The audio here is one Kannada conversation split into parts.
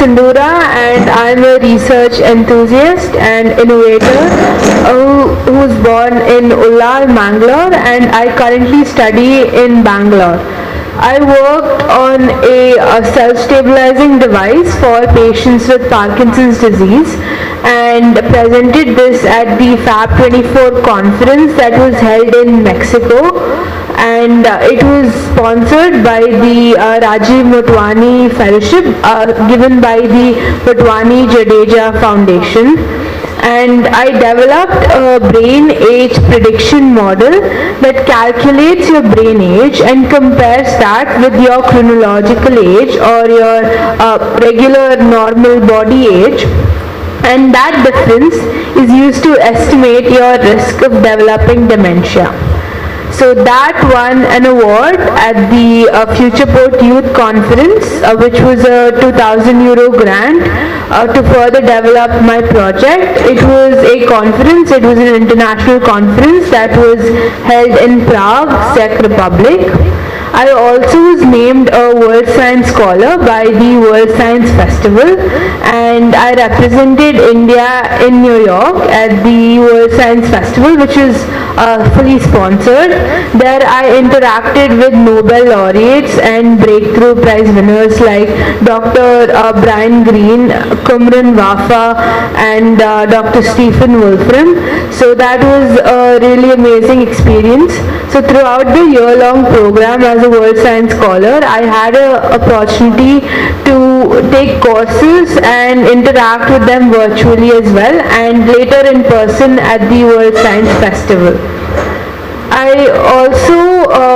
Sindura and I'm a research enthusiast and innovator who's born in Ullal, Mangalore, and I currently study in Bangalore. I worked on a self-stabilizing device for patients with Parkinson's disease and presented this at the FAB24 conference that was held in Mexico, and it was sponsored by the Rajiv Motwani Fellowship given by the Motwani Jadeja Foundation. And I developed a brain age prediction model that calculates your brain age and compares that with your chronological age or your regular normal body age, and that difference is used to estimate your risk of developing dementia. So that won an award at the FuturePort Youth Conference, which was a €2,000 grant to further develop my project. It was a conference, it was an international conference that was held in Prague, Czech Republic. I also was named a World Science Scholar by the World Science Festival, and I represented India in New York at the World Science Festival, which is fully sponsored. There I interacted with Nobel laureates and breakthrough prize winners like Dr. Brian Greene, Kumran Wafa, and Dr. Stephen Wolfram. So that was a really amazing experience. So throughout the year-long program as a World Science Scholar, I had an opportunity to take courses and interact with them virtually as well, and later in person at the World Science Festival. I also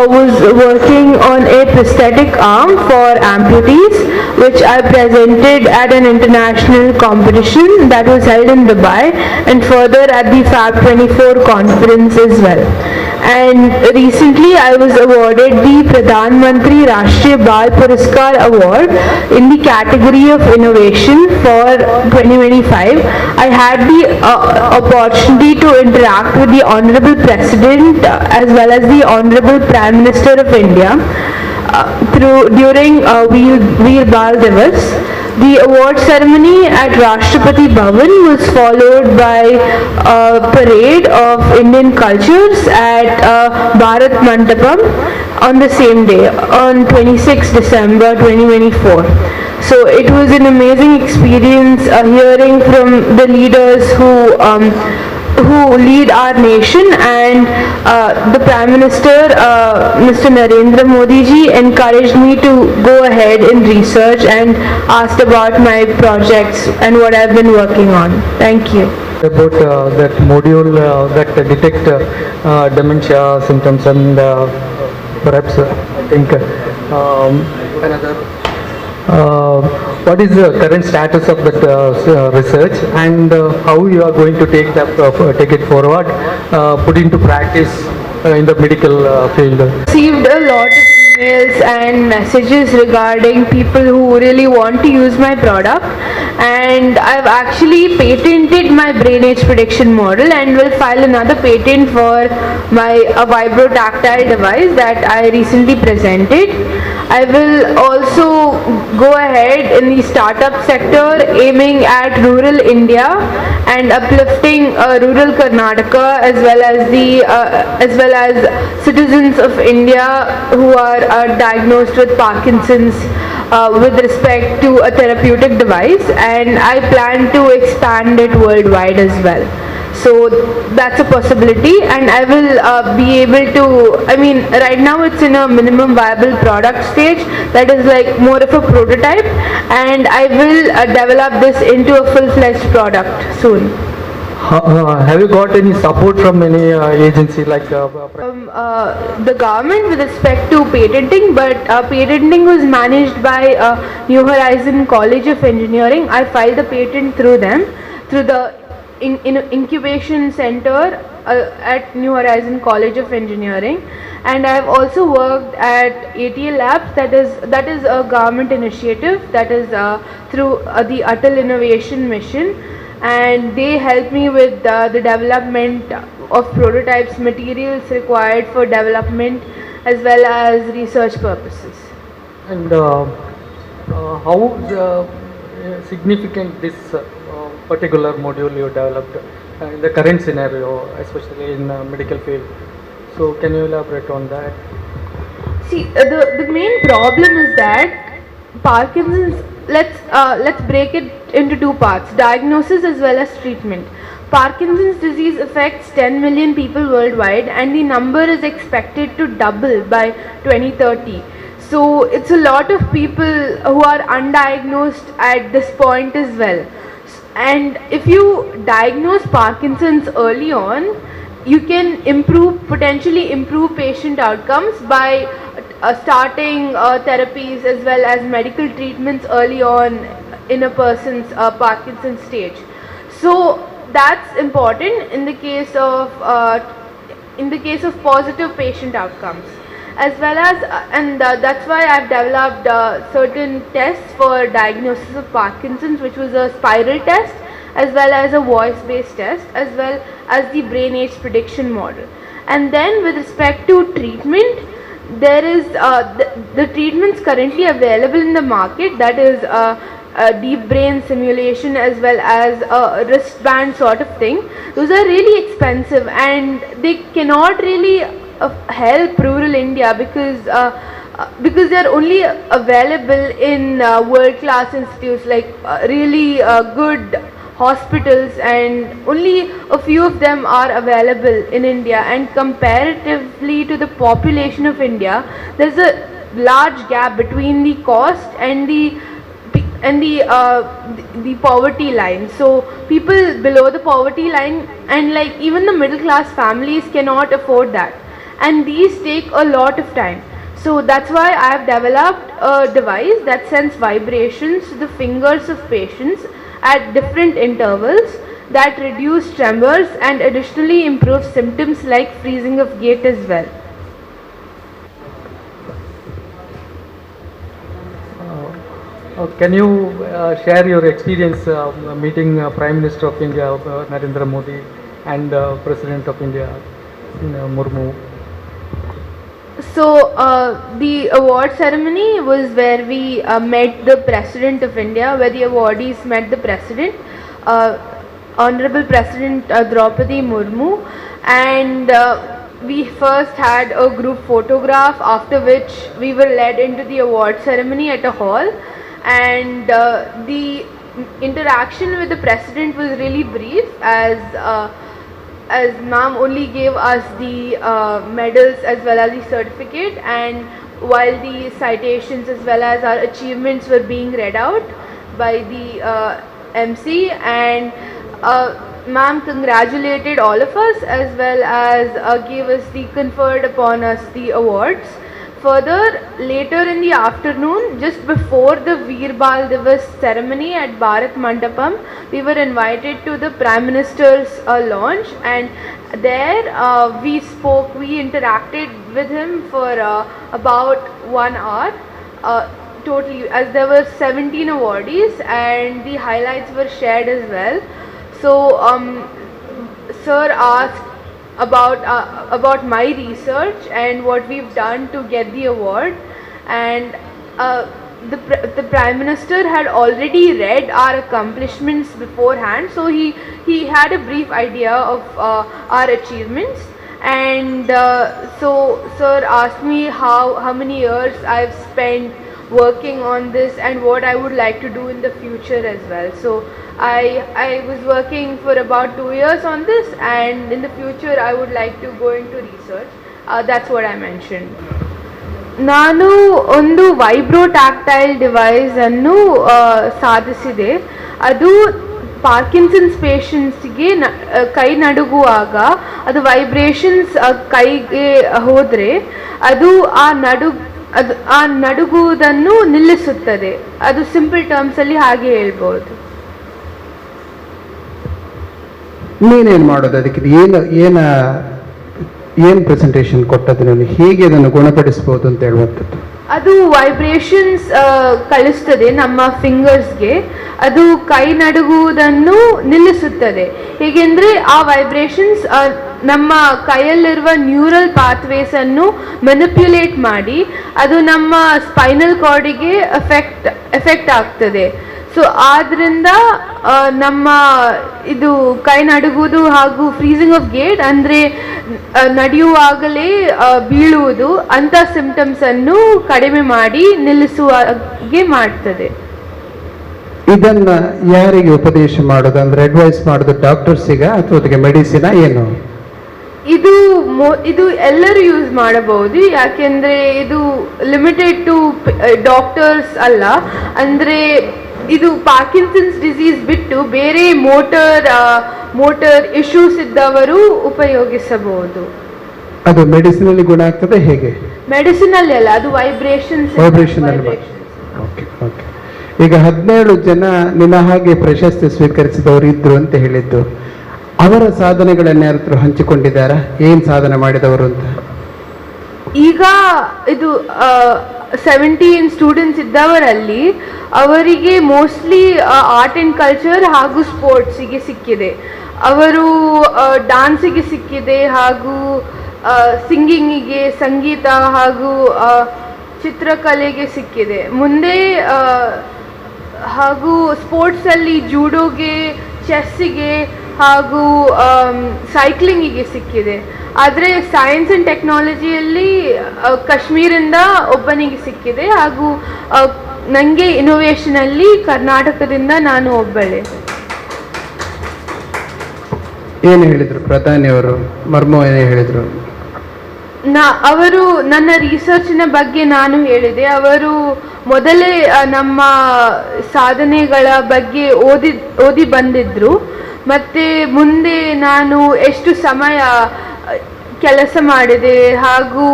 was working on a prosthetic arm for amputees, which I presented at an international competition that was held in Dubai, and further at the FAB24 conference as well. And recently I was awarded the Pradhan Mantri Rashtriya Bal Puraskar Award in the category of innovation for 2025. I had the opportunity to interact with the Honorable President as well as the Honorable Prime Minister of India during Veer Bal Divas. The award ceremony at Rashtrapati Bhavan was followed by a parade of Indian cultures at Bharat Mandapam on the same day, on 26 December 2024. So it was an amazing experience hearing from the leaders who lead our nation, and the Prime Minister, Mr. Narendra Modi ji, encouraged me to go ahead in research and asked about my projects and what I've been working on. Thank you. About that module that detect dementia symptoms, and perhaps I think another. What is the current status of that research, and how you are going to take it forward, put into practice in the medical field? Received a lot of emails and messages regarding people who really want to use my product, and I've actually patented my brain age prediction model and will file another patent for my vibrotactile device that I recently presented. I will also go ahead in the startup sector aiming at rural India and uplifting rural Karnataka as well as citizens of India who are diagnosed with Parkinson's with respect to a therapeutic device, and I plan to expand it worldwide as well. So that's a possibility, and I will be able to, right now it's in a minimum viable product stage, that is like more of a prototype, and I will develop this into a full-fledged product soon. Have you got any support from any agency like the government with respect to patenting, but patenting was managed by New Horizon College of Engineering. I filed the patent through them, through the incubation center at New Horizon College of Engineering, and I have also worked at ATL Labs, that is a government initiative that is through the Atal Innovation Mission, and they help me with the development of prototypes, materials required for development as well as research purposes. And how significant this particular module you developed in the current scenario, especially in medical field. So can you elaborate on that? See, the main problem is that Parkinson's. Let's break it into two parts: diagnosis as well as treatment. Parkinson's disease affects 10 million people worldwide, and the number is expected to double by 2030. So it's a lot of people who are undiagnosed at this point as well. And if you diagnose Parkinson's early on, you can potentially improve patient outcomes by starting therapies as well as medical treatments early on in a person's Parkinson's stage. So that's important in the case of positive patient outcomes, as well as that's why I've developed certain tests for diagnosis of Parkinson's, which was a spiral test as well as a voice-based test, as well as the brain age prediction model. And then with respect to treatment, there is the treatments currently available in the market, that is deep brain simulation as well as a wristband sort of thing. Those are really expensive and they cannot really help rural India because they are only available in world-class institutes like really good hospitals, and only a few of them are available in India. And comparatively to the population of India, there's a large gap between the cost and the poverty line. So people below the poverty line and like even the middle class families cannot afford that, and these take a lot of time. So that's why I have developed a device that sends vibrations to the fingers of patients at different intervals that reduce tremors and additionally improve symptoms like freezing of gait as well. Can you share your experience meeting Prime Minister of India, Narendra Modi, and President of India, Murmu? So the award ceremony was where we met the President of India, where the awardees met the President, Honorable President Draupadi Murmu, and we first had a group photograph, after which we were led into the award ceremony at a hall, and the interaction with the President was really brief, as ma'am only gave us the medals as well as the certificate, and while the citations as well as our achievements were being read out by the MC, and ma'am congratulated all of us as well as gave us conferred upon us the awards. Further, later in the afternoon, just before the Veer Bal Divas ceremony at Bharat Mandapam, we were invited to the Prime Minister's launch, and there we interacted with him for about 1 hour totally, as there were 17 awardees and the highlights were shared as well. So sir asked about my research and what we've done to get the award, and the Prime Minister had already read our accomplishments beforehand, so he had a brief idea of our achievements, and so sir asked me how many years I've spent working on this and what I would like to do in the future as well. So I was working for about 2 years on this, and in the future I would like to go into research. That's what I mentioned. ನಾನು ಒಂದು ವೈಬ್ರೋ ಟ್ಯಾಕ್ಟೈಲ್ ಡಿವೈಸ್ ಅನ್ನು ಸಾಧಿಸಿದೆ. ಅದು ಪಾರ್ಕಿನ್ಸನ್ಸ್ ಪೇಷಂಟ್ಸ್ಗೆ ಕೈ ನಡುಗುವಾಗ ಅದು ವೈಬ್ರೇಷನ್ಸ್ ಕೈಗೆ ಹೋದರೆ ಅದು ಆ ನಡುಗುವುದನ್ನು ನಿಲ್ಲಿಸುತ್ತದೆ. ಅದು ಸಿಂಪಲ್ ಟರ್ಮ್ಸಲ್ಲಿ ಹಾಗೆ ಹೇಳ್ಬೋದು. ನೀನೇನು ಮಾಡೋದು ಅದಕ್ಕೆ? ಏನು ಪ್ರೆಸೆಂಟೇಷನ್ ಕೊಟ್ಟದ್ದು ನಾನು, ಹೇಗೆ ಅದನ್ನು ಗುಣಪಡಿಸ್ಬೋದು ಅಂತ ಹೇಳುವಂಥದ್ದು? ಅದು ವೈಬ್ರೇಷನ್ಸ್ ಕಳಿಸ್ತದೆ ನಮ್ಮ ಫಿಂಗರ್ಸ್ಗೆ, ಅದು ಕೈ ನಡುಗುವುದನ್ನು ನಿಲ್ಲಿಸುತ್ತದೆ. ಹೇಗೆಂದರೆ ಆ ವೈಬ್ರೇಷನ್ಸ್ ನಮ್ಮ ಕೈಯಲ್ಲಿರುವ ನ್ಯೂರಲ್ ಪಾತ್ವೇಸ್ ಅನ್ನು ಮ್ಯಾನಿಪ್ಯುಲೇಟ್ ಮಾಡಿ ಅದು ನಮ್ಮ ಸ್ಪೈನಲ್ ಕಾರ್ಡಿಗೆ ಎಫೆಕ್ಟ್ ಆಗ್ತದೆ. ಸೊ ಆದ್ರಿಂದ ನಮ್ಮ ಇದು ಕೈ ನಡುಗುವುದು ಹಾಗೂ ಫ್ರೀಸಿಂಗ್ ಆಫ್ ಗೇಟ್ ಅಂದರೆ ನಡೆಯುವಾಗಲೇ ಬೀಳುವುದು ಅಂಥ ಸಿಂಪ್ಟಮ್ಸ್ ಅನ್ನು ಕಡಿಮೆ ಮಾಡಿ ನಿಲ್ಲಿಸುವಾಗೆ ಮಾಡ್ತದೆ. ಇದನ್ನ ಯಾರಿಗೆ ಉಪದೇಶ ಮಾಡೋದು, ಅಂದ್ರೆ ಅಡ್ವೈಸ್ ಮಾಡೋದು ಡಾಕ್ಟರ್ಸಿಗ ಅಥವಾ ಮೆಡಿಸಿನ್ ಏನು? ಇದು ಎಲ್ಲರೂ ಯೂಸ್ ಮಾಡಬಹುದು, ಯಾಕೆಂದ್ರೆ ಇದು ಲಿಮಿಟೆಡ್ ಟು ಡಾಕ್ಟರ್ಸ್ ಅಲ್ಲ. ಅಂದ್ರೆ ಇದು ಪಾರ್ಕಿನ್ಸನ್ಸ್ ಡಿಸೀಸ್ ಬಿಟ್ಟು ಬೇರೆ ಮೋಟರ್ ಇಶ್ಯೂಸ್ ಇದ್ದವರು ಉಪಯೋಗಿಸಬಹುದು. ಅದು ಮೆಡಿಸಿನ್ ಅಲ್ಲಿ ಗುಣ ಆಗ್ತದೆ ಹೇಗೆ? ಮೆಡಿಸಿನ್ ಅಲ್ಲಿ ಅಲ್ಲ, ಅದು ವೈಬ್ರೇಷನ್. Okay okay. ಈಗ 17 ಜನ ನಿನ್ನ ಹಾಗೆ ಪ್ರಶಸ್ತಿ ಸ್ವೀಕರಿಸಿದವರು ಇದ್ರು ಅಂತ ಹೇಳಿದ್ದು, ಅವರ ಸಾಧನೆಗಳನ್ನ ಯಾರಾದ್ರೂ ಹಂಚಿಕೊಂಡಿದ್ದಾರಾ? ಏನ್ ಸಾಧನೆ ಮಾಡಿದವರು ಅಂತ? ಈಗ ಇದು 17 ಸ್ಟೂಡೆಂಟ್ಸ್ ಇದ್ದವರಲ್ಲಿ ಅವರಿಗೆ ಮೋಸ್ಟ್ಲಿ ಆರ್ಟ್ ಆ್ಯಂಡ್ ಕಲ್ಚರ್ ಹಾಗೂ ಸ್ಪೋರ್ಟ್ಸಿಗೆ ಸಿಕ್ಕಿದೆ. ಅವರು ಡಾನ್ಸಿಗೆ ಸಿಕ್ಕಿದೆ, ಹಾಗೂ ಸಿಂಗಿಂಗಿಗೆ, ಸಂಗೀತ ಹಾಗೂ ಚಿತ್ರಕಲೆಗೆ ಸಿಕ್ಕಿದೆ. ಮುಂದೆ ಹಾಗೂ ಸ್ಪೋರ್ಟ್ಸಲ್ಲಿ ಜೂಡೋಗೆ, ಚೆಸ್ಸಿಗೆ ಹಾಗೂ ಸೈಕ್ಲಿಂಗಿಗೆ ಸಿಕ್ಕಿದೆ. ಆದರೆ ಸೈನ್ಸ್ ಆ್ಯಂಡ್ ಟೆಕ್ನಾಲಜಿಯಲ್ಲಿ ಕಾಶ್ಮೀರಿಂದ ಒಬ್ಬನಿಗೆ ಸಿಕ್ಕಿದೆ, ಹಾಗೂ ನನಗೆ ಇನೋವೇಷನಲ್ಲಿ ಕರ್ನಾಟಕದಿಂದ ನಾನು ಒಬ್ಬಳೆ. ಏನು ಹೇಳಿದರು ಪ್ರಧಾನಿಯವರು? ಮರ್ಮೋ ಏನು ಹೇಳಿದರು? ಅವರು ನನ್ನ ರಿಸರ್ಚಿನ ಬಗ್ಗೆ ನಾನು ಹೇಳಿದೆ. ಅವರು ಮೊದಲೇ ನಮ್ಮ ಸಾಧನೆಗಳ ಬಗ್ಗೆ ಓದಿ ಬಂದಿದ್ರು. ಮತ್ತು ಮುಂದೆ ನಾನು ಎಷ್ಟು ಸಮಯ ಕೆಲಸ ಮಾಡಿದೆ ಹಾಗೂ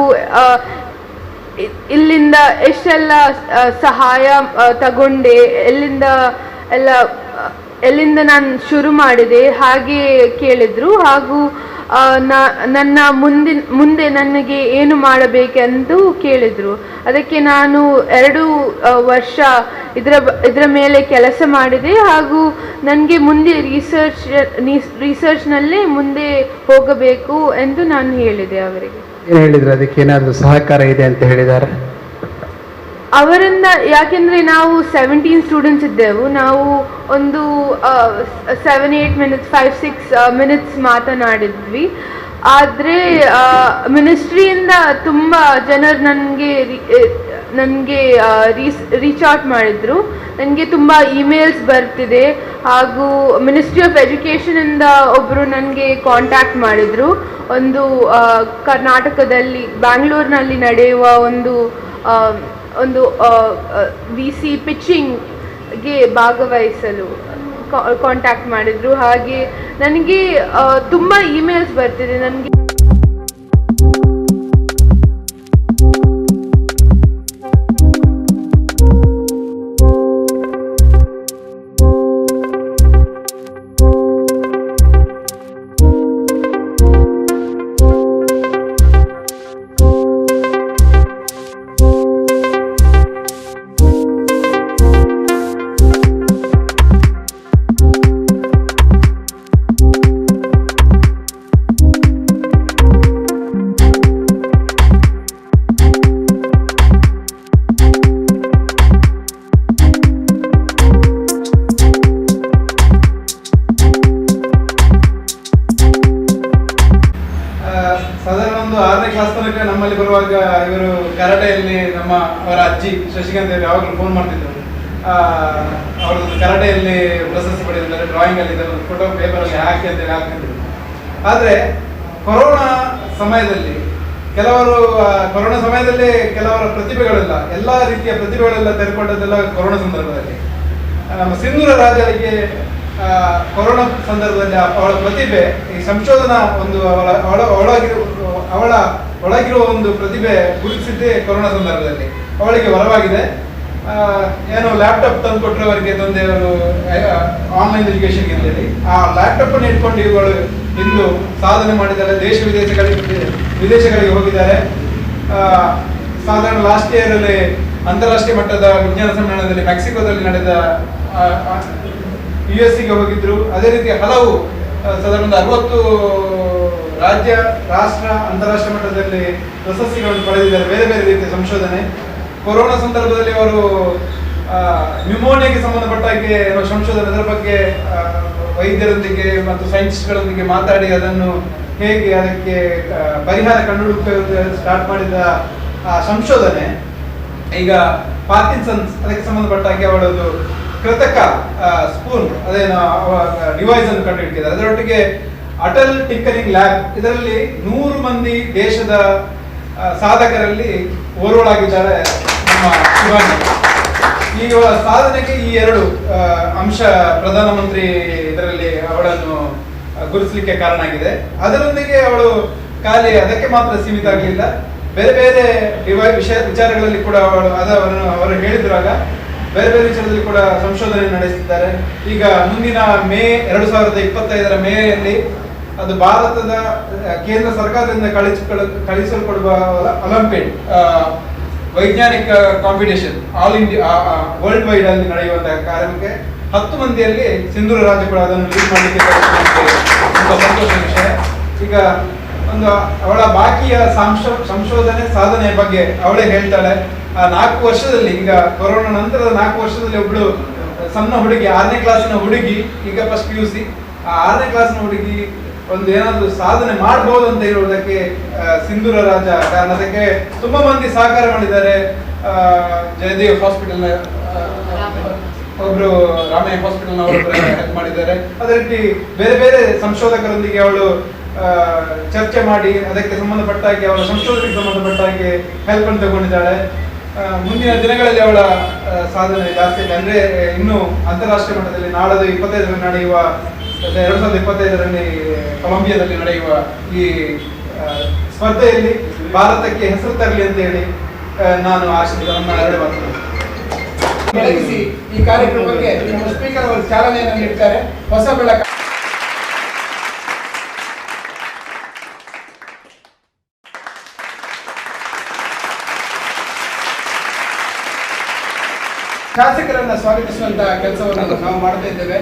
ಇಲ್ಲಿಂದ ಎಷ್ಟೆಲ್ಲ ಸಹಾಯ ತಗೊಂಡೆ, ಎಲ್ಲಿಂದ ನಾನು ಶುರು ಮಾಡಿದೆ ಹಾಗೆ ಕೇಳಿದರು. ಹಾಗೂ ನನ್ನ ಮುಂದೆ ನನಗೆ ಏನು ಮಾಡಬೇಕೆಂದು ಕೇಳಿದರು. ಅದಕ್ಕೆ ನಾನು 2 ವರ್ಷ ಇದರ ಮೇಲೆ ಕೆಲಸ ಮಾಡಿದೆ, ಹಾಗೂ ನನಗೆ ಮುಂದೆ ರಿಸರ್ಚ್ನಲ್ಲೇ ಮುಂದೆ ಹೋಗಬೇಕು ಎಂದು ನಾನು ಹೇಳಿದೆ ಅವರಿಗೆ. ಏನು ಹೇಳಿದ್ರು? ಅದಕ್ಕೆ ಏನಾದರೂ ಸಹಕಾರ ಇದೆ ಅಂತ ಹೇಳಿದ್ದಾರೆ ಅವರಿಂದ? ಯಾಕೆಂದರೆ ನಾವು 17 ಸ್ಟೂಡೆಂಟ್ಸ್ ಇದ್ದೆವು. ನಾವು ಒಂದು 7-8 ಮಿನಿಟ್ಸ್ 5-6 ಮಿನಿಟ್ಸ್ ಮಾತನಾಡಿದ್ವಿ. ಆದರೆ ಮಿನಿಸ್ಟ್ರಿಯಿಂದ ತುಂಬ ಜನರು ನನಗೆ ರೀಚ್ ಔಟ್ ಮಾಡಿದರು. ನನಗೆ ತುಂಬ ಇಮೇಲ್ಸ್ ಬರ್ತಿದೆ, ಹಾಗೂ ಮಿನಿಸ್ಟ್ರಿ ಆಫ್ ಎಜುಕೇಷನಿಂದ ಒಬ್ಬರು ನನಗೆ ಕಾಂಟ್ಯಾಕ್ಟ್ ಮಾಡಿದರು. ಒಂದು ಕರ್ನಾಟಕದಲ್ಲಿ ಬ್ಯಾಂಗ್ಳೂರಿನಲ್ಲಿ ನಡೆಯುವ ಒಂದು VC ಪಿಚ್ಚಿಂಗ್ಗೆ ಭಾಗವಹಿಸಲು ಕಾಂಟ್ಯಾಕ್ಟ್ ಮಾಡಿದರು. ಹಾಗೆ ನನಗೆ ತುಂಬ ಇಮೇಲ್ಸ್ ಬರ್ತಿದೆ. ನನಗೆ ಸಾಧಾರಣ ಒಂದು 6ನೇ ಕ್ಲಾಸ್ ತನಕ ನಮ್ಮಲ್ಲಿ ಬರುವಾಗ ಇವರು ಕರಾಟೆಯಲ್ಲಿ ಅವರ ಅಜ್ಜಿ ಶಶಿಕಾಂತ್ ಅವರು ಯಾವಾಗಲೂ ಫೋನ್ ಮಾಡ್ತಿದ್ರು. ಅವ್ರದ್ದು ಕರಾಟೆಯಲ್ಲಿ ಪ್ರಶಸ್ತಿ ಪಡೆದಿದ್ದಾರೆ, ಡ್ರಾಯಿಂಗಲ್ಲಿ ಒಂದು ಫೋಟೋ ಪೇಪರಲ್ಲಿ ಹಾಕಿ ಅಂತೇಳಿ ಹಾಕ್ತಿದ್ರು. ಆದರೆ ಕೊರೋನಾ ಸಮಯದಲ್ಲಿ ಕೆಲವರ ಪ್ರತಿಭೆಗಳೆಲ್ಲ, ಎಲ್ಲ ರೀತಿಯ ಪ್ರತಿಭೆಗಳೆಲ್ಲ ತೆರೆಕೊಂಡದ್ದೆಲ್ಲ ಕೊರೋನಾ ಸಂದರ್ಭದಲ್ಲಿ. ನಮ್ಮ ಸಿಂಧೂರ ರಾಜರಿಗೆ ಕೊರೋನಾ ಸಂದರ್ಭದಲ್ಲಿ ಅವಳ ಪ್ರತಿಭೆ, ಈ ಸಂಶೋಧನಾ ಒಂದು ಅವಳ ಒಳಗಿರುವ ಒಂದು ಪ್ರತಿಭೆ ಗುರುತಿಸಿದ್ದೇ ಕೊರೋನಾ ಸಂದರ್ಭದಲ್ಲಿ. ಅವಳಿಗೆ ವರವಾಗಿದೆ. ಏನೋ ಲ್ಯಾಪ್ಟಾಪ್ ತಂದು ಕೊಟ್ಟರೆ ಅವರಿಗೆ ತಂದೆಯವರು ಆನ್ಲೈನ್ ಎಜುಕೇಶನ್ಗೆ ಅಂತೇಳಿ ಆ ಲ್ಯಾಪ್ಟಾಪ್ ಅನ್ನು ಇಟ್ಕೊಂಡು ಇವುಗಳು ಇಂದು ಸಾಧನೆ ಮಾಡಿದ್ದಾರೆ. ವಿದೇಶಗಳಿಗೆ ಹೋಗಿದ್ದಾರೆ. ಸಾಧಾರಣ ಲಾಸ್ಟ್ ಇಯರಲ್ಲಿ ಅಂತಾರಾಷ್ಟ್ರೀಯ ಮಟ್ಟದ ವಿಜ್ಞಾನ ಸಮ್ಮೇಳನದಲ್ಲಿ ಮೆಕ್ಸಿಕೋದಲ್ಲಿ ನಡೆದ US ಹೋಗಿದ್ರು. ಅದೇ ರೀತಿ ಹಲವು ಸಾಧಾರಣ 60 ರಾಜ್ಯ, ರಾಷ್ಟ್ರ, ಅಂತಾರಾಷ್ಟ್ರೀಯ ಮಟ್ಟದಲ್ಲಿ ಪ್ರಶಸ್ತಿಗಳನ್ನು ಪಡೆದಿದ್ದಾರೆ ಬೇರೆ ಬೇರೆ ರೀತಿಯ ಸಂಶೋಧನೆ. ಕೊರೋನಾ ಸಂದರ್ಭದಲ್ಲಿ ಅವರು ನ್ಯೂಮೋನಿಯಾಗೆ ಸಂಬಂಧಪಟ್ಟ ಹಾಗೆ ಸಂಶೋಧನೆ ಅದರ ಬಗ್ಗೆ ವೈದ್ಯರೊಂದಿಗೆ ಮತ್ತು ಸೈಂಟಿಸ್ಟ್ಗಳೊಂದಿಗೆ ಮಾತಾಡಿ ಅದನ್ನು ಹೇಗೆ ಅದಕ್ಕೆ ಪರಿಹಾರ ಕಂಡುಹುಡುಕ ಸ್ಟಾರ್ಟ್ ಮಾಡಿದ ಸಂಶೋಧನೆ ಈಗ ಪಾರ್ಕಿನ್ಸನ್ಸ್ ಅದಕ್ಕೆ ಸಂಬಂಧಪಟ್ಟ ಹಾಗೆ ಅವಳದು ಕೃತಕ ಸ್ಪೂನ್ ಅದೇನು ಡಿವೈಸ್ ಅನ್ನು ಕಂಡುಹಿಡಿದಿದ್ದಾರೆ. ಅದರೊಟ್ಟಿಗೆ ಅಟಲ್ ಟಿಂಕರಿಂಗ್ ಲ್ಯಾಬ್ ಇದರಲ್ಲಿ 100 ಮಂದಿ ದೇಶದ ಸಾಧಕರಲ್ಲಿ ಓರ್ವಳಾಗಿದ್ದಾರೆ ನಮ್ಮ ಶಿವಾನಿ. ಈ ಸಾಧನೆಗೆ ಈ 2 ಅಂಶ ಪ್ರಧಾನಮಂತ್ರಿ ಇದರಲ್ಲಿ ಅವಳನ್ನು ಗುರುತಿಸಲಿಕ್ಕೆ ಕಾರಣ ಆಗಿದೆ. ಅದರೊಂದಿಗೆ ಅವಳು ಖಾಲಿ ಅದಕ್ಕೆ ಮಾತ್ರ ಸೀಮಿತ ಆಗಲಿಲ್ಲ, ಬೇರೆ ಬೇರೆ ವಿಚಾರಗಳಲ್ಲಿ ಕೂಡ ಅವರು ಹೇಳಿದ್ರಾಗ ಬೇರೆ ಬೇರೆ ವಿಚಾರದಲ್ಲಿ ಕೂಡ ಸಂಶೋಧನೆ ನಡೆಸುತ್ತಿದ್ದಾರೆ. ಈಗ ಮುಂದಿನ ಮೇ 2025 ಮೇಯಲ್ಲಿ ಅದು ಭಾರತದ ಕೇಂದ್ರ ಸರ್ಕಾರದಿಂದ ಕಳಿಸಲ್ಪಡುವ ಒಲಿಂಪಿಕ್ ವೈಜ್ಞಾನಿಕ competition all India world wide ಅಲ್ಲಿ ನಡೆಯುವಂತಹ ಕಾರ್ಯಕ್ರಮಕ್ಕೆ 10 ಮಂದಿಯಲ್ಲಿ ಸಿಂಧೂರ ರಾಜ್ಯ ಕೂಡ ಅದನ್ನು ಲೀಡ್ ಮಾಡಲಿಕ್ಕೆ ತುಂಬಾ ಸಂತೋಷದ ವಿಷಯ. ಈಗ ಒಂದು ಅವಳ ಬಾಕಿಯ ಸಂಶೋಧನೆ ಸಾಧನೆಯ ಬಗ್ಗೆ ಅವಳೇ ಹೇಳ್ತಾಳೆ. 4 ವರ್ಷದಲ್ಲಿ, ಈಗ ಕೊರೋನಾ ನಂತರದ 4 ವರ್ಷದಲ್ಲಿ ಒಬ್ಳು ಸಣ್ಣ ಹುಡುಗಿ 6ನೇ ಕ್ಲಾಸಿನ ಹುಡುಗಿ, ಈಗ ಫಸ್ಟ್ PUC, ಆ 6ನೇ ಕ್ಲಾಸಿನ ಹುಡುಗಿ ಒಂದು ಏನಾದ್ರು ಸಾಧನೆ ಮಾಡಬಹುದು ಅಂತ ಹೇಳುವುದಕ್ಕೆ ಸಿಂಧೂರ ರಾಜ ಕಾರಣ. ಅದಕ್ಕೆ ತುಂಬಾ ಮಂದಿ ಸಹಕಾರ ಮಾಡಿದ್ದಾರೆ. ಜಯದೇವ್ ಹಾಸ್ಪಿಟಲ್ ಒಬ್ರು ರಾಮಯ್ಯ ಹಾಸ್ಪಿಟಲ್ ಹೆಲ್ಪ್ ಮಾಡಿದ್ದಾರೆ. ಅದೇ ರೀತಿ ಬೇರೆ ಬೇರೆ ಸಂಶೋಧಕರೊಂದಿಗೆ ಅವಳು ಚರ್ಚೆ ಮಾಡಿ ಅದಕ್ಕೆ ಸಂಬಂಧಪಟ್ಟ ಹಾಗೆ ಅವಳ ಸಂಶೋಧನೆಗೆ ಸಂಬಂಧಪಟ್ಟ ಹಾಗೆ ಹೆಲ್ಪ್ ಅನ್ನು ತಗೊಂಡಿದ್ದಾಳೆ. ಮುಂದಿನ ದಿನಗಳಲ್ಲಿ ಅವಳ ಸಾಧನೆ ಜಾಸ್ತಿ ಇದೆ. ಅಂದ್ರೆ ಇನ್ನು ಅಂತಾರಾಷ್ಟ್ರೀಯ ಮಟ್ಟದಲ್ಲಿ ನಾಳದು 25 ನಡೆಯುವ 2025 ಕೊಲಂಬಿಯಾದಲ್ಲಿ ನಡೆಯುವ ಈ ಸ್ಪರ್ಧೆಯಲ್ಲಿ ಭಾರತಕ್ಕೆ ಹೆಸರು ತರಲಿ ಅಂತ ಹೇಳಿ ನಾನು ಆಶಿಸಿದ ಬೆಳಗಿಸಿ ಈ ಕಾರ್ಯಕ್ರಮಕ್ಕೆ ನಮ್ಮ ಸ್ಪೀಕರ್ ಅವರು ಚಾಲನೆಯನ್ನು ನೀಡ್ತಾರೆ. ಹೊಸ ಬೆಳಕ ಶಾಸಕರನ್ನ ಸ್ವಾಗತಿಸುವಂತಹ ಕೆಲಸವನ್ನು ನಾವು ಮಾಡ್ತಾ ಇದ್ದೇವೆ.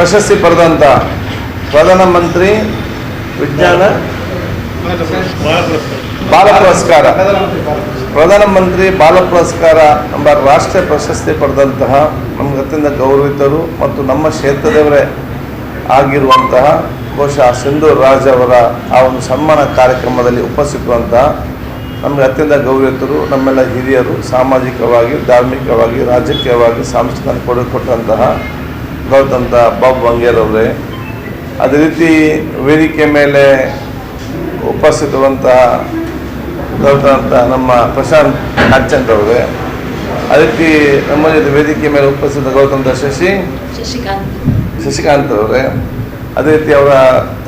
ಪ್ರಶಸ್ತಿ ಪಡೆದಂಥ ಪ್ರಧಾನಮಂತ್ರಿ ವಿಜ್ಞಾನ ಬಾಲ ಪುರಸ್ಕಾರ, ಪ್ರಧಾನಮಂತ್ರಿ ಬಾಲ ಪುರಸ್ಕಾರ ಎಂಬ ರಾಷ್ಟ್ರೀಯ ಪ್ರಶಸ್ತಿ ಪಡೆದಂತಹ ನಮಗೆ ಅತ್ಯಂತ ಗೌರವಿತರು ಮತ್ತು ನಮ್ಮ ಕ್ಷೇತ್ರದವರೇ ಆಗಿರುವಂತಹ ಬಹುಶಃ ಸಿಂಧೂರ್ ರಾಜ್ ಅವರ ಆ ಒಂದು ಸನ್ಮಾನ ಕಾರ್ಯಕ್ರಮದಲ್ಲಿ ಉಪಸ್ಥಿತರುವಂತಹ ನಮಗೆ ಅತ್ಯಂತ ಗೌರವಿತರು, ನಮ್ಮೆಲ್ಲ ಹಿರಿಯರು, ಸಾಮಾಜಿಕವಾಗಿ, ಧಾರ್ಮಿಕವಾಗಿ, ರಾಜಕೀಯವಾಗಿ, ಸಾಂಸ್ಕೃತಿಕ ಕೊಡುಗೆ ಕೊಟ್ಟಂತಹ ಗೌತಂತ ಬಾಬು ಬಂಗೇರವರೇ, ಅದೇ ರೀತಿ ವೇದಿಕೆ ಮೇಲೆ ಉಪಸ್ಥಿತವಂತಹ ಗೌತಂತ ನಮ್ಮ ಪ್ರಶಾಂತ್ ನಾಗ್ಚಂದ್ ಅವರೇ, ಅದೇ ರೀತಿ ನಮ್ಮ ಜೊತೆ ವೇದಿಕೆ ಮೇಲೆ ಉಪಸ್ಥಿತ ಗೌತಂತ ಶಶಿಕಾಂತ್ ಅವರೇ, ಅದೇ ರೀತಿ ಅವರ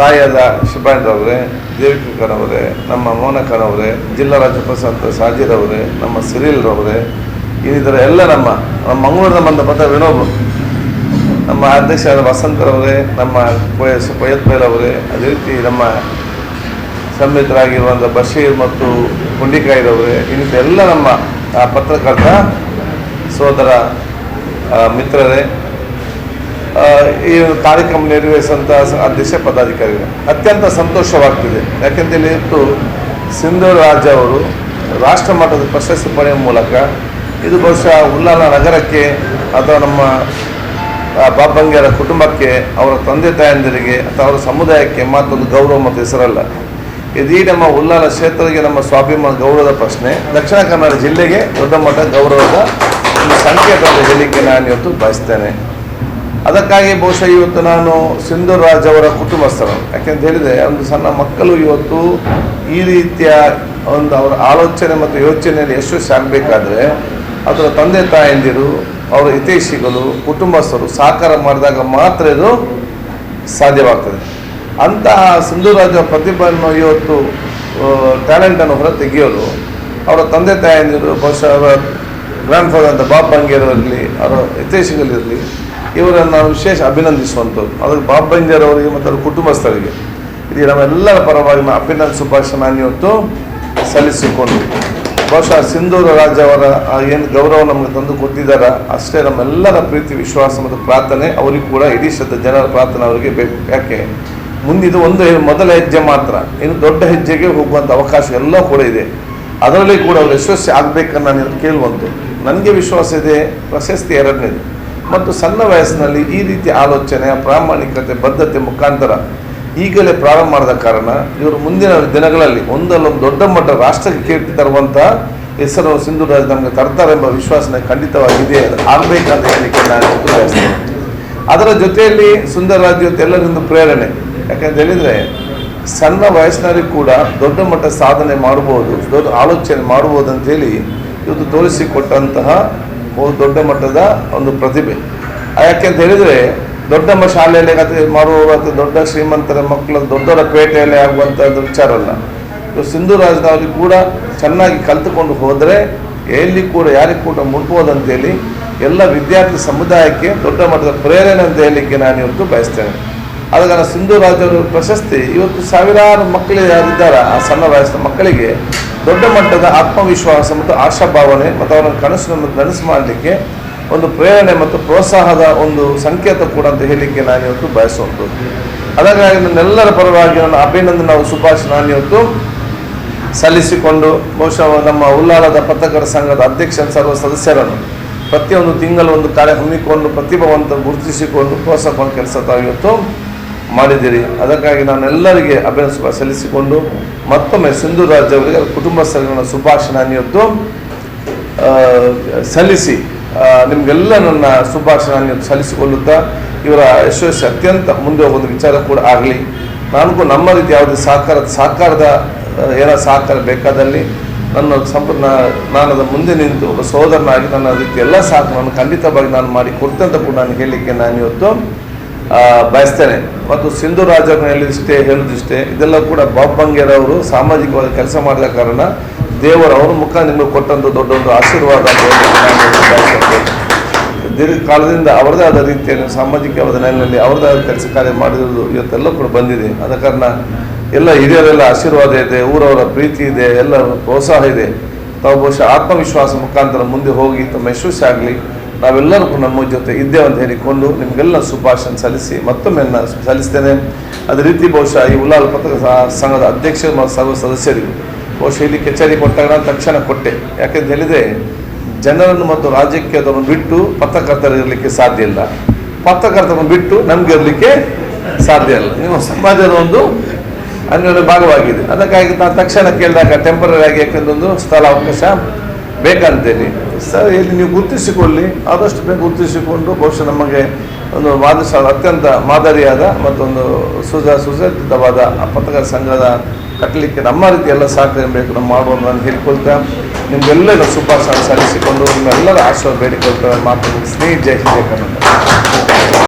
ತಾಯಿಯಾದ ಶಿಬಾಂಡ್ರವರೇ, ದೇವಿಕಣ್ಣವರೇ, ನಮ್ಮ ಮೋನಕನವರೇ, ಜಿಲ್ಲಾ ರಾಜ್ಯಪಾಲ ಸಾಜಿರವರೇ, ನಮ್ಮ ಸಿರಿಲ್ರವರೇ, ಇದರ ಎಲ್ಲ ನಮ್ಮ ಮಂಗಳೂರಿನ ಬಂದ ವಿನೋಬ್, ನಮ್ಮ ಅಧ್ಯಕ್ಷರಾದ ವಸಂತರವರೇ, ನಮ್ಮ ಪಯತ್ ಅವರೇ, ಅದೇ ರೀತಿ ನಮ್ಮ ಸಂಮಿತರಾಗಿರುವಂಥ ಬಶೀರ್ ಮತ್ತು ಗುಂಡಿಕಾಯಿರವರೇ, ಎಲ್ಲ ನಮ್ಮ ಪತ್ರಕರ್ತ ಸೋದರ ಮಿತ್ರರೇ, ಈ ಕಾರ್ಯಕ್ರಮ ನಿರ್ವಹಿಸುವಂಥ ಅಧ್ಯಕ್ಷ ಪದಾಧಿಕಾರಿಗಳು ಅತ್ಯಂತ ಸಂತೋಷವಾಗ್ತಿದೆ. ಯಾಕೆಂತೇಳಿ ಇವತ್ತು ಸಿಂಧೂರ ರಾಜ ಅವರು ರಾಷ್ಟ್ರ ಮಟ್ಟದ ಪ್ರಶಸ್ತಿ ಪಡೆಯುವ ಮೂಲಕ ಇದು ಬಹುಶಃ ಉಲ್ಲಾಲ ನಗರಕ್ಕೆ ಅಥವಾ ನಮ್ಮ ಬಾಬಂಗ್ಯರ ಕುಟುಂಬಕ್ಕೆ, ಅವರ ತಂದೆ ತಾಯಂದಿರಿಗೆ ಅಥವಾ ಅವರ ಸಮುದಾಯಕ್ಕೆ ಮತ್ತೊಂದು ಗೌರವ ಮತ್ತು ಹೆಸರಲ್ಲ. ಇದೀ ನಮ್ಮ ಉಲ್ಲಾಲ ಕ್ಷೇತ್ರಕ್ಕೆ ನಮ್ಮ ಸ್ವಾಭಿಮಾನ ಗೌರವದ ಪ್ರಶ್ನೆ, ದಕ್ಷಿಣ ಕನ್ನಡ ಜಿಲ್ಲೆಗೆ ದೊಡ್ಡ ಮಟ್ಟ ಗೌರವದ ಒಂದು ಸಂಕೇತ ಅಂತ ಹೇಳಲಿಕ್ಕೆ ನಾನು ಇವತ್ತು ಬಯಸ್ತೇನೆ. ಅದಕ್ಕಾಗಿ ಬಹುಶಃ ಇವತ್ತು ನಾನು ಸಿಂಧೂರ ರಾಜ್ ಅವರ ಕುಟುಂಬಸ್ಥರು, ಯಾಕೆಂತ ಹೇಳಿದರೆ ಒಂದು ಸಣ್ಣ ಮಕ್ಕಳು ಇವತ್ತು ಈ ರೀತಿಯ ಒಂದು ಅವರ ಆಲೋಚನೆ ಮತ್ತು ಯೋಚನೆಯಲ್ಲಿ ಯಶಸ್ವಿ ಆಗಬೇಕಾದ್ರೆ ಅದರ ತಂದೆ ತಾಯಂದಿರು, ಅವರ ಹಿತೈಷಿಗಳು, ಕುಟುಂಬಸ್ಥರು ಸಹಕಾರ ಮಾಡಿದಾಗ ಮಾತ್ರ ಇದು ಸಾಧ್ಯವಾಗ್ತದೆ. ಅಂತಹ ಸಿಂಧೂರ ರಾಜ ಪ್ರತಿಭೆಯನ್ನು ಇವತ್ತು ಟ್ಯಾಲೆಂಟನ್ನು ಹೊರ ತೆಗೆಯಲು ಅವರ ತಂದೆ ತಾಯಂದಿರು, ಬಹುಶಃ ಅವರ ಗ್ರ್ಯಾಂಡ್ ಫಾದರ್ ಅಂತ ಬಾಬ್ ಬಂಗೇರವರಿರಲಿ, ಅವರ ಹಿತೈಷಿಗಳಿರಲಿ, ಇವರನ್ನು ನಾವು ವಿಶೇಷ ಅಭಿನಂದಿಸುವಂಥದ್ದು. ಅದಕ್ಕೆ ಬಾಬ್ ಬಂಗೇರವರಿಗೆ ಮತ್ತು ಅವರ ಕುಟುಂಬಸ್ಥರಿಗೆ ಇದು ನಮ್ಮೆಲ್ಲರ ಪರವಾಗಿ ಅಭಿನಂದನೆ ಶುಭಾಶಯ ನಾನು ಇವತ್ತು ಸಲ್ಲಿಸಿಕೊಂಡು, ಬಹುಶಃ ಸಿಂಧೂರ ರಾಜ ಅವರ ಏನು ಗೌರವ ನಮಗೆ ತಂದು ಕೊಟ್ಟಿದ್ದಾರೆ ಅಷ್ಟೇ ನಮ್ಮೆಲ್ಲರ ಪ್ರೀತಿ, ವಿಶ್ವಾಸ ಮತ್ತು ಪ್ರಾರ್ಥನೆ ಅವರಿಗೂ ಕೂಡ ಇಡೀ ಜನರ ಪ್ರಾರ್ಥನೆ ಅವರಿಗೆ ಬೇಕು. ಯಾಕೆ ಮುಂದಿದು ಒಂದು ಮೊದಲ ಹೆಜ್ಜೆ ಮಾತ್ರ, ಇನ್ನು ದೊಡ್ಡ ಹೆಜ್ಜೆಗೆ ಹೋಗುವಂಥ ಅವಕಾಶ ಎಲ್ಲ ಕೂಡ ಇದೆ. ಅದರಲ್ಲಿ ಕೂಡ ಅವರು ಯಶಸ್ವಿ ಆಗಬೇಕನ್ನು ನಾನು ಕೇಳುವಂಥದ್ದು. ನನಗೆ ವಿಶ್ವಾಸ ಇದೆ. ಪ್ರಶಸ್ತಿ ಎರಡನೇದು. ಮತ್ತು ಸಣ್ಣ ವಯಸ್ಸಿನಲ್ಲಿ ಈ ರೀತಿ ಆಲೋಚನೆ, ಪ್ರಾಮಾಣಿಕತೆ, ಬದ್ಧತೆ ಮುಖಾಂತರ ಈಗಲೇ ಪ್ರಾರಂಭ ಮಾಡಿದ ಕಾರಣ ಇವರು ಮುಂದಿನ ದಿನಗಳಲ್ಲಿ ಒಂದಲ್ಲೊಂದು ದೊಡ್ಡ ಮಟ್ಟ ರಾಷ್ಟ್ರಕ್ಕೆ ಕೀರ್ತಿ ತರುವಂಥ ಹೆಸರು ಸಿಂಧೂರ ರಾಜ್ ನಮಗೆ ತರ್ತಾರೆ ಎಂಬ ವಿಶ್ವಾಸನೆ ಖಂಡಿತವಾಗಿದೆ. ಆಗಬೇಕಂತ ಹೇಳಲಿಕ್ಕೆ ನಾನು ಬಯಸ್ತೇನೆ. ಅದರ ಜೊತೆಯಲ್ಲಿ ಸುಂದರ ರಾಜ್ ಇವತ್ತು ಎಲ್ಲರಿಂದ ಪ್ರೇರಣೆ. ಯಾಕಂತ ಹೇಳಿದರೆ ಸಣ್ಣ ವಯಸ್ಸಿನಲ್ಲಿ ಕೂಡ ದೊಡ್ಡ ಮಟ್ಟ ಸಾಧನೆ ಮಾಡ್ಬೋದು, ದೊಡ್ಡ ಆಲೋಚನೆ ಮಾಡ್ಬೋದು ಅಂತೇಳಿ ಇವತ್ತು ತೋರಿಸಿಕೊಟ್ಟಂತಹ ದೊಡ್ಡ ಮಟ್ಟದ ಒಂದು ಪ್ರತಿಭೆ. ಯಾಕೆಂತ ಹೇಳಿದರೆ ದೊಡ್ಡ ಶಾಲೆಯಲ್ಲಿ ಮಾಡುವವರು ಅಥವಾ ದೊಡ್ಡ ಶ್ರೀಮಂತರ ಮಕ್ಕಳು ದೊಡ್ಡವರ ಪೇಟೆಯಲ್ಲಿ ಆಗುವಂಥದ್ದು ವಿಚಾರ ಅಲ್ಲ. ಇವು ಸಿಂಧೂರ ರಾಜ್ನವರಿಗೆ ಕೂಡ ಚೆನ್ನಾಗಿ ಕಲಿತುಕೊಂಡು ಹೋದರೆ ಎಲ್ಲಿ ಕೂಡ ಯಾರಿಗೆ ಕೂಡ ಮುಟ್ಬೋದಂತೇಳಿ ಎಲ್ಲ ವಿದ್ಯಾರ್ಥಿ ಸಮುದಾಯಕ್ಕೆ ದೊಡ್ಡ ಮಟ್ಟದ ಪ್ರೇರಣೆ ಅಂತ ಹೇಳಲಿಕ್ಕೆ ನಾನು ಇವತ್ತು ಬಯಸ್ತೇನೆ. ಆದ ಕಾರಣ ಸಿಂಧೂರ ರಾಜ್ ಅವರ ಪ್ರಶಸ್ತಿ ಇವತ್ತು ಸಾವಿರಾರು ಮಕ್ಕಳು ಯಾರಿದ್ದಾರೆ ಆ ಸಣ್ಣ ವಯಸ್ಸಿನ ಮಕ್ಕಳಿಗೆ ದೊಡ್ಡ ಮಟ್ಟದ ಆತ್ಮವಿಶ್ವಾಸ ಮತ್ತು ಆಶಾಭಾವನೆ ಮತ್ತು ಅವರ ಕನಸನ್ನು ನನಸು ಮಾಡಲಿಕ್ಕೆ ಒಂದು ಪ್ರೇರಣೆ ಮತ್ತು ಪ್ರೋತ್ಸಾಹದ ಒಂದು ಸಂಕೇತ ಕೂಡ ಅಂತ ಹೇಳಲಿಕ್ಕೆ ನಾನು ಇವತ್ತು ಬಯಸುವಂಥದ್ದು. ಅದಕ್ಕಾಗಿ ನನ್ನೆಲ್ಲರ ಪರವಾಗಿ ನನ್ನ ಅಭಿನಂದನೆ ನಾವು ಶುಭಾಶಯ ನಾನು ಇವತ್ತು ಸಲ್ಲಿಸಿಕೊಂಡು, ಬಹುಶಃ ನಮ್ಮ ಉಲ್ಲಾಲದ ಪತ್ರಕರ್ತರ ಸಂಘದ ಅಧ್ಯಕ್ಷ ಸರ್ವ ಸದಸ್ಯರನ್ನು ಪ್ರತಿಯೊಂದು ತಿಂಗಳು ಒಂದು ಕಾರ್ಯ ಹಮ್ಮಿಕೊಂಡು ಪ್ರತಿಭಾವಂತ ಗುರುತಿಸಿಕೊಂಡು ಪ್ರೋತ್ಸಾಹ ಕೆಲಸ ತಾವು ಇವತ್ತು ಮಾಡಿದ್ದೀರಿ. ಅದಕ್ಕಾಗಿ ನಾನೆಲ್ಲರಿಗೆ ಅಭಿನಂದನೆ ಸಲ್ಲಿಸಿಕೊಂಡು ಮತ್ತೊಮ್ಮೆ ಸಿಂಧೂರ ರಾಜ್ ಅವರಿಗೆ ಕುಟುಂಬಸ್ಥರ ಶುಭಾಶಯ ನಾನು ಇವತ್ತು ಸಲ್ಲಿಸಿ ನಿಮಗೆಲ್ಲ ನನ್ನ ಶುಭಾಶಯ ನಾನು ಸಲ್ಲಿಸಿಕೊಳ್ಳುತ್ತಾ ಇವರ ಯಶಸ್ಸು ಅತ್ಯಂತ ಮುಂದೆ ಹೋಗೋದು ವಿಚಾರ ಕೂಡ ಆಗಲಿ. ನನಗೂ ನಮ್ಮ ರೀತಿ ಯಾವುದೇ ಸಹಕಾರದ ಏನೋ ಸಹಕಾರ ಬೇಕಾದಲ್ಲಿ ನನ್ನ ಸಂಪೂರ್ಣ ನಾನದ ಮುಂದೆ ನಿಂತು ಒಬ್ಬ ಸಹೋದರನಾಗಿ ನನ್ನ ರೀತಿ ಎಲ್ಲ ಸಹಕಾರವನ್ನು ಖಂಡಿತವಾಗಿ ನಾನು ಮಾಡಿ ಕೊಡ್ತಂತ ಕೂಡ ನಾನು ಹೇಳಲಿಕ್ಕೆ ನಾನು ಇವತ್ತು ಬಯಸ್ತೇನೆ. ಮತ್ತು ಸಿಂಧೂರ ರಾಜ್ ಹೇಳೋದಿಷ್ಟೇ ಇದೆಲ್ಲ ಕೂಡ ಬಾಬ್ ಬಂಗೇರವರು ಸಾಮಾಜಿಕವಾಗಿ ಕೆಲಸ ಮಾಡಿದ ಕಾರಣ ದೇವರವ್ರ ಮುಖ ನಿಮಗೆ ಕೊಟ್ಟಂಥ ದೊಡ್ಡ ಒಂದು ಆಶೀರ್ವಾದ ದೀರ್ಘಕಾಲದಿಂದ ಅವರದೇ ಆದ ರೀತಿಯಲ್ಲಿ ಸಾಮಾಜಿಕವಾದ ನೆಲೆಯಲ್ಲಿ ಅವರದೇ ಆದ ಕೆಲಸ ಕಾರ್ಯ ಮಾಡಿರೋದು ಇವತ್ತೆಲ್ಲ ಕೂಡ ಬಂದಿದೆ. ಆದ ಕಾರಣ ಎಲ್ಲ ಹಿರಿಯರೆಲ್ಲ ಆಶೀರ್ವಾದ ಇದೆ, ಊರವರ ಪ್ರೀತಿ ಇದೆ, ಎಲ್ಲ ಪ್ರೋತ್ಸಾಹ ಇದೆ. ತಾವು ಬಹುಶಃ ಆತ್ಮವಿಶ್ವಾಸ ಮುಖಾಂತರ ಮುಂದೆ ಹೋಗಿ ತಮ್ಮ ಯಶಸ್ವಿ ಆಗಲಿ, ನಾವೆಲ್ಲರೂ ನಮ್ಮ ಜೊತೆ ಇದ್ದೇವೆ ಅಂತ ಹೇಳಿಕೊಂಡು ನಿಮಗೆಲ್ಲ ಶುಭಾಶಯ ಸಲ್ಲಿಸಿ ಮತ್ತೊಮ್ಮೆ ಸಲ್ಲಿಸ್ತೇನೆ. ಅದೇ ರೀತಿ ಬಹುಶಃ ಈ ಉಲ್ಲಾಲ ಪತ್ರಕರ್ತರ ಸಂಘದ ಅಧ್ಯಕ್ಷ ಮತ್ತು ಸರ್ವ ಸದಸ್ಯರಿಗೂ ಬಹುಶಃ ಇಲ್ಲಿ ಕಚೇರಿ ಕೊಟ್ಟಾಗ ತಕ್ಷಣ ಕೊಟ್ಟೆ. ಯಾಕೆಂತ ಹೇಳಿದರೆ ಜನರನ್ನು ಮತ್ತು ರಾಜಕೀಯದವರನ್ನು ಬಿಟ್ಟು ಪತ್ರಕರ್ತರು ಇರಲಿಕ್ಕೆ ಸಾಧ್ಯ ಇಲ್ಲ, ಪತ್ರಕರ್ತರನ್ನು ಬಿಟ್ಟು ನಮ್ಗೆ ಇರಲಿಕ್ಕೆ ಸಾಧ್ಯ ಇಲ್ಲ. ನೀವು ಸಮಾಜದ ಒಂದು ಅನ್ಯೋನ್ಯ ಭಾಗವಾಗಿದೆ. ಅದಕ್ಕಾಗಿ ನಾನು ತಕ್ಷಣ ಕೇಳಿದಾಗ ಟೆಂಪರರಿ ಆಗಿ ಯಾಕೆಂದೊಂದು ಸ್ಥಳ ಅವಕಾಶ ಬೇಕಂತೇಳಿ ಸರ್ ಇಲ್ಲಿ ನೀವು ಗುರುತಿಸಿಕೊಳ್ಳಿ, ಆದಷ್ಟು ಬೇಗ ಗುರುತಿಸಿಕೊಂಡು ಬಹುಶಃ ನಮಗೆ ಒಂದು ಅತ್ಯಂತ ಮಾದರಿಯಾದ ಮತ್ತೊಂದು ಸುಸಜ್ಜಿತವಾದ ಪತ್ರಕರ್ತರ ಸಂಘದ ಕಟ್ಟಲಿಕ್ಕೆ ನಮ್ಮ ರೀತಿ ಎಲ್ಲ ಸಹಕಾರ ಬೇಕು ನಾವು ಮಾಡುವ ನಾನು ಹೇಳಿಕೊಳ್ತಾ ನಿಮಗೆಲ್ಲ ಶುಭಾಶಯ ಸಲ್ಲಿಸಿಕೊಂಡು ನಿಮ್ಮೆಲ್ಲರ ಆಶೀರ್ವಾದ ಬೇಡಿಕೊಳ್ತಾ ಮಾತು ಸ್ನೇಹಿತ ಜೈ ಹಿಂದ್ ಜೈ ಕರ್ನಾಟಕ.